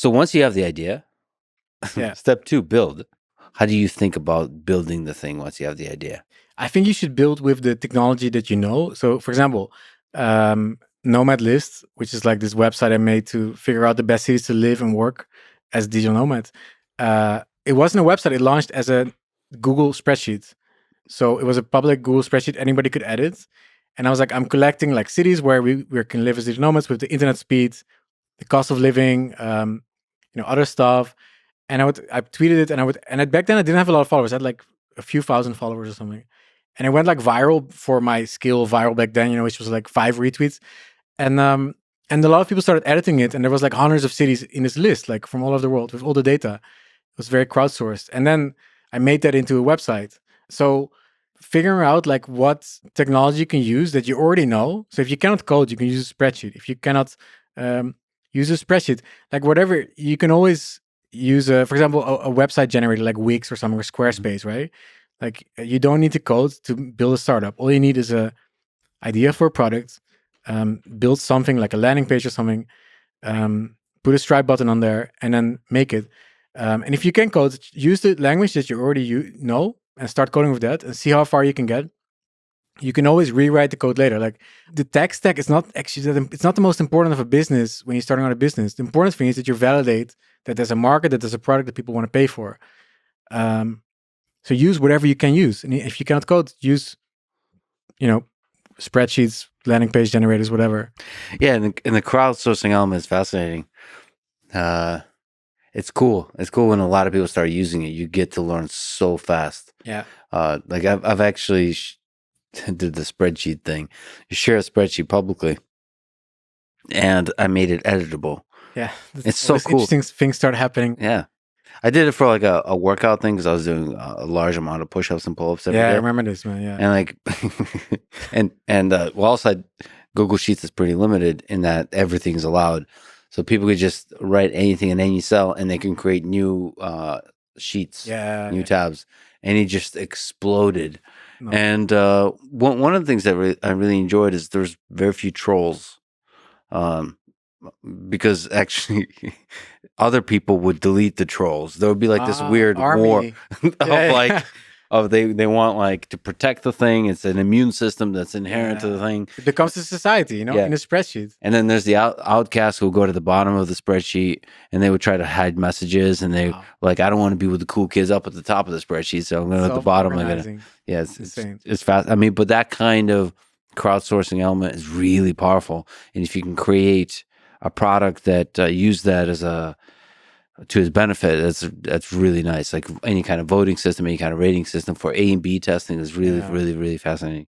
So once you have the idea, Yeah. step 2, build. How do you think about building the thing once you have the idea? I think you should build with the technology that you know. So, for example, Nomad List, which is like this website I made to figure out the best cities to live and work as a digital nomad. It wasn't a website. It launched as a Google spreadsheet. So it was a public Google spreadsheet anybody could edit. And I was like, I'm collecting like cities where we can live as digital nomads with the internet speed, the cost of living, other stuff. And I tweeted it, and back then I didn't have a lot of followers. I had like a few thousand followers or something. And it went like viral for my scale viral back then, which was like 5 retweets. And a lot of people started editing it, and there was like hundreds of cities in this list, like from all over the world with all the data. It was very crowdsourced. And then I made that into a website. So figuring out like what technology you can use that you already know. So if you cannot code, you can use a spreadsheet. If you cannot use a spreadsheet, like whatever, you can always use for example, a website generator like Wix or something, or Squarespace, right? Like you don't need to code to build a startup. All you need is a idea for a product, build something like a landing page or something, put a Stripe button on there, and then make it. And if you can code, use the language that you already know and start coding with that and see how far you can get. You can always rewrite the code later. Like the tech stack is not actually it's not the most important of a business when you're starting out a business. The important thing is that you validate that there's a market, that there's a product that people want to pay for. So use whatever you can use. And if you cannot code, use, spreadsheets, landing page generators, whatever. Yeah, and the crowdsourcing element is fascinating. It's cool. It's cool when a lot of people start using it. You get to learn so fast. Yeah. Like I've actually did the spreadsheet thing. You share a spreadsheet publicly, and I made it editable. Yeah, it's so cool. Interesting things start happening. Yeah, I did it for like a workout thing because I was doing a large amount of push-ups and pull-ups every day. I remember this, man. Yeah, and like, and also Google Sheets is pretty limited in that everything's allowed, so people could just write anything in any cell, and they can create new sheets, new tabs, and it just exploded. No. And one of the things that I really enjoyed is there's very few trolls. Because actually other people would delete the trolls. There would be like this weird war of they want like to protect the thing. It's an immune system that's inherent to the thing. It becomes a society, in a spreadsheet. And then there's the outcasts who will go to the bottom of the spreadsheet and they would try to hide messages, and they like, I don't want to be with the cool kids up at the top of the spreadsheet, so I'm going at the bottom. It's fast. I mean, but that kind of crowdsourcing element is really powerful. And if you can create a product that use that as to his benefit, that's really nice. Like any kind of voting system, any kind of rating system for A and B testing is really, really, really fascinating.